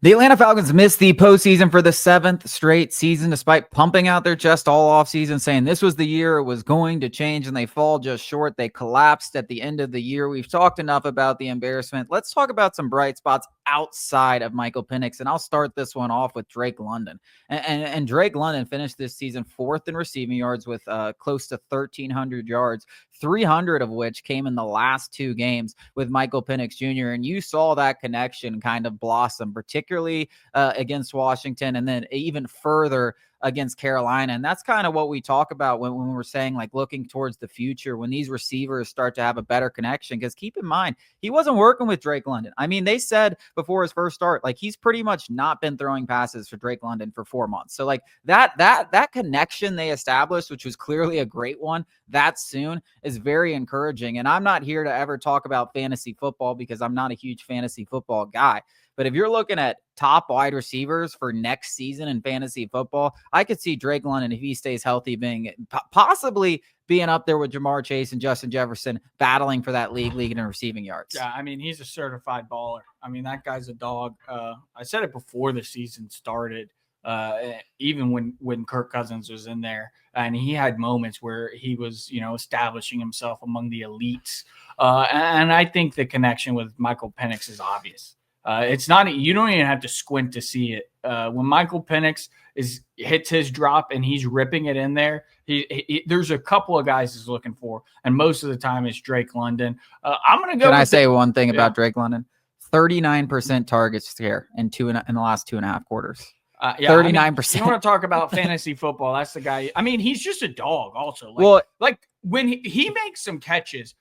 The Atlanta Falcons missed the postseason for the 7th straight season, despite pumping out their chest all offseason, saying this was the year it was going to change, and they fall just short. They collapsed at the end of the year. We've talked enough about the embarrassment. Let's talk about some bright spots outside of Michael Penix, and I'll start this one off with Drake London. And Drake London finished this season 4th in receiving yards with close to 1,300 yards, 300 of which came in the last 2 games with Michael Penix Jr., and you saw that connection kind of blossom, particularly against Washington, and then even further against Carolina. And that's kind of what we talk about when we're saying, like, looking towards the future, when these receivers start to have a better connection. Because keep in mind, he wasn't working with Drake London. I mean, they said before his first start, like, he's pretty much not been throwing passes for Drake London for 4 months. So like that connection they established, which was clearly a great one that soon, is very encouraging. And I'm not here to ever talk about fantasy football because I'm not a huge fantasy football guy. But if you're looking at top wide receivers for next season in fantasy football, I could see Drake London, if he stays healthy, possibly being up there with Jamar Chase and Justin Jefferson, battling for that league in receiving yards. Yeah, I mean, he's a certified baller. I mean, that guy's a dog. I said it before the season started, even when Kirk Cousins was in there, and he had moments where he was, establishing himself among the elites. And I think the connection with Michael Penix is obvious. It's not, you don't even have to squint to see it. When Michael Penix hits his drop and he's ripping it in there, there's a couple of guys he's looking for, and most of the time it's Drake London. I'm going to go. Can I say one thing about Drake London? 39% target share in the last 2.5 quarters. 39%. You want to talk about fantasy football? That's the guy. I mean, he's just a dog. Also, like when he makes some catches,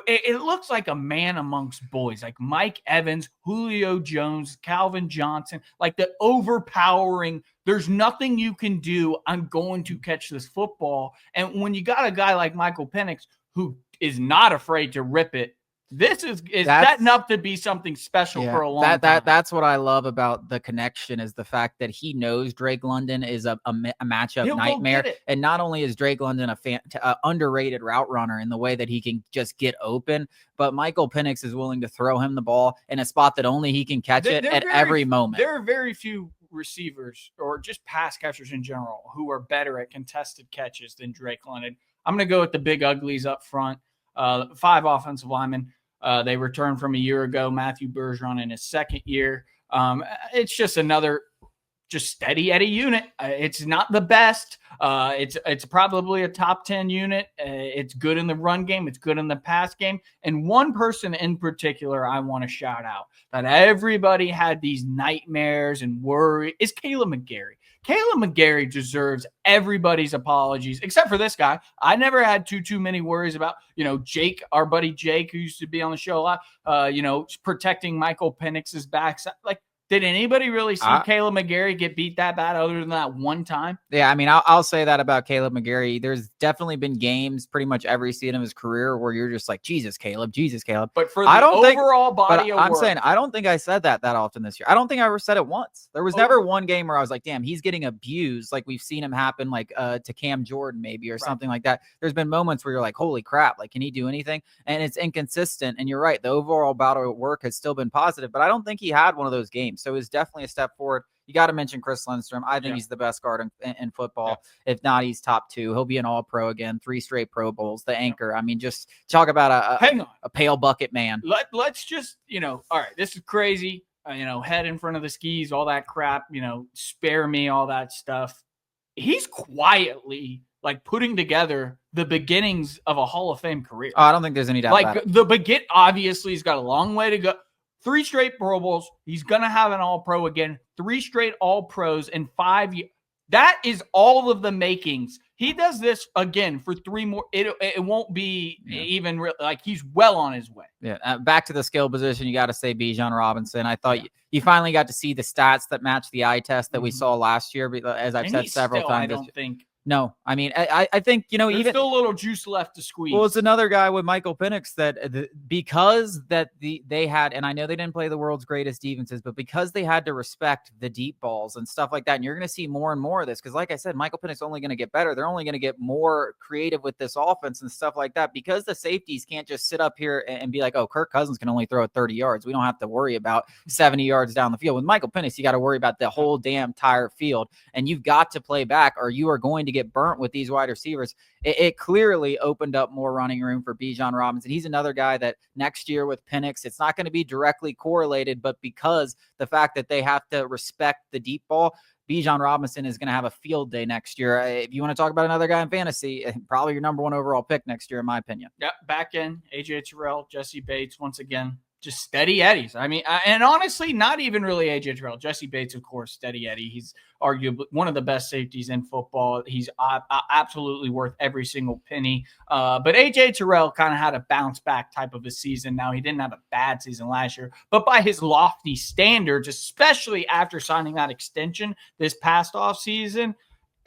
it looks like a man amongst boys, like Mike Evans, Julio Jones, Calvin Johnson, like the overpowering, there's nothing you can do. I'm going to catch this football. And when you got a guy like Michael Penix, who is not afraid to rip it, this is setting up to be something special for a long time. That's what I love about the connection, is the fact that he knows Drake London is a matchup nightmare. And not only is Drake London a underrated route runner in the way that he can just get open, but Michael Penix is willing to throw him the ball in a spot that only he can catch it at every moment. There are very few receivers or just pass catchers in general who are better at contested catches than Drake London. I'm going to go with the big uglies up front. 5 offensive linemen. They returned from a year ago. Matthew Bergeron in his second year. It's just another steady Eddie unit. It's not the best. It's probably a top 10 unit. It's good in the run game. It's good in the pass game. And one person in particular I want to shout out that everybody had these nightmares and worry is Caleb McGarry. Caleb McGarry deserves everybody's apologies, except for this guy. I never had too many worries about, Jake, our buddy Jake, who used to be on the show a lot, protecting Michael Penix's backside. Like, did anybody really see Caleb McGarry get beat that bad other than that one time? Yeah, I mean, I'll say that about Caleb McGarry. There's definitely been games pretty much every season of his career where you're just like, Jesus, Caleb. But for the overall body of work. I'm saying, I don't think I said that often this year. I don't think I ever said it once. There was never one game where I was like, damn, he's getting abused. Like we've seen him happen like to Cam Jordan maybe or something like that. There's been moments where you're like, holy crap, like, can he do anything? And it's inconsistent. And you're right. The overall body of work has still been positive, but I don't think he had one of those games. So it's definitely a step forward. You got to mention Chris Lindstrom. I think he's the best guard in football. Yeah. If not, he's top 2. He'll be an all-pro again, 3 straight Pro Bowls, the anchor. I mean, just talk about a pale bucket man. Let's just, all right, this is crazy. Head in front of the skis, all that crap, spare me, all that stuff. He's quietly like putting together the beginnings of a Hall of Fame career. I don't think there's any doubt about it. Obviously, he's got a long way to go. 3 straight Pro Bowls. He's going to have an All-Pro again. 3 straight All-Pros in 5 years. That is all of the makings. He does this again for 3 more. It won't be even like he's well on his way. Yeah. Back to the skill position, you got to say Bijan Robinson. I thought you finally got to see the stats that match the eye test that we saw last year. As I've said several times, I don't think No, I mean, I think, There's even still a little juice left to squeeze. well, it's another guy with Michael Penix that because they had, and I know they didn't play the world's greatest defenses, but because they had to respect the deep balls and stuff like that, and you're going to see more and more of this because, like I said, Michael Penix is only going to get better. They're only going to get more creative with this offense and stuff like that because the safeties can't just sit up here and be like, oh, Kirk Cousins can only throw it 30 yards. We don't have to worry about 70 yards down the field. With Michael Penix, you got to worry about the whole damn entire field, and you've got to play back or you are going to get burnt with these wide receivers. It clearly opened up more running room for Bijan Robinson. He's another guy that next year with Penix, it's not going to be directly correlated, but because the fact that they have to respect the deep ball, Bijan Robinson is going to have a field day next year. If you want to talk about another guy in fantasy, probably your number one overall pick next year, in my opinion. Yep, back in AJ Terrell, Jesse Bates, once again, just steady Eddies. I mean, and honestly, not even really AJ Terrell. Jesse Bates, of course, steady Eddie. He's arguably one of the best safeties in football. He's absolutely worth every single penny. But AJ Terrell kind of had a bounce back type of a season. Now, he didn't have a bad season last year, but by his lofty standards, especially after signing that extension this past offseason,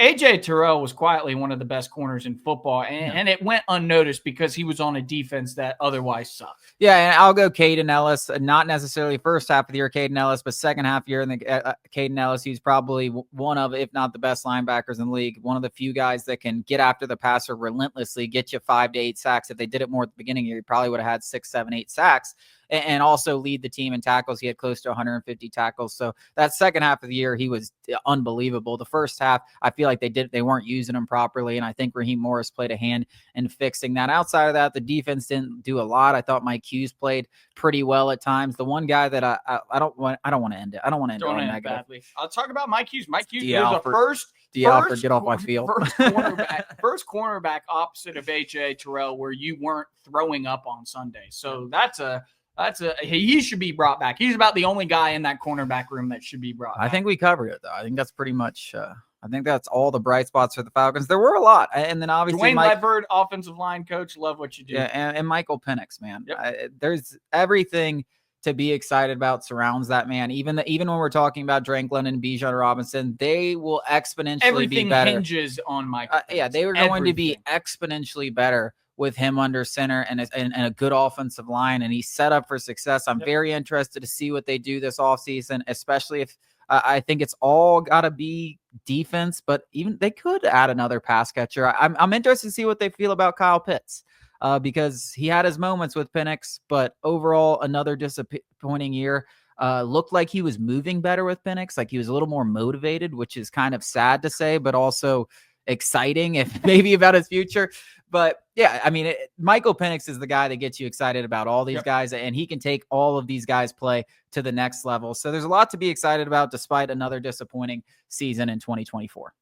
AJ Terrell was quietly one of the best corners in football, and it went unnoticed because he was on a defense that otherwise sucked. Yeah, and I'll go Caden Ellis, not necessarily first half of the year Caden Ellis, but second half year in the Caden Ellis, he's probably one of, if not the best linebackers in the league, one of the few guys that can get after the passer relentlessly, get you 5 to 8 sacks. If they did it more at the beginning of the year, he probably would have had 6, 7, 8 sacks. And also lead the team in tackles. He had close to 150 tackles. So that second half of the year, he was unbelievable. The first half, I feel like they weren't using him properly. And I think Raheem Morris played a hand in fixing that. Outside of that, the defense didn't do a lot. I thought Mike Hughes played pretty well at times. The one guy that I don't want to end it. I don't want to end it on negative. Badly. I'll talk about Mike Hughes. Mike Hughes was the first get off my field. First cornerback opposite of AJ Terrell where you weren't throwing up on Sunday. So he should be brought back. He's about the only guy in that cornerback room that should be brought back. I think we covered it, though. I think that's pretty much I think that's all the bright spots for the Falcons. There were a lot. And then obviously Dwayne Ledford, offensive line coach, love what you do. Yeah, and Michael Penix, man. Yep. There's everything to be excited about surrounds that man. Even when we're talking about Drake London and Bijan Robinson, they will exponentially be better. Everything hinges on Michael Penix. They were going to be exponentially better with him under center and a good offensive line, and he's set up for success. I'm very interested to see what they do this offseason, especially if I think it's all got to be defense, but even they could add another pass catcher. I'm interested to see what they feel about Kyle Pitts because he had his moments with Penix, but overall another disappointing year. Looked like he was moving better with Penix, like he was a little more motivated, which is kind of sad to say, but also exciting if maybe about his future. But yeah, I mean, Michael Penix is the guy that gets you excited about all these guys, and he can take all of these guys' play to the next level. So there's a lot to be excited about despite another disappointing season in 2024.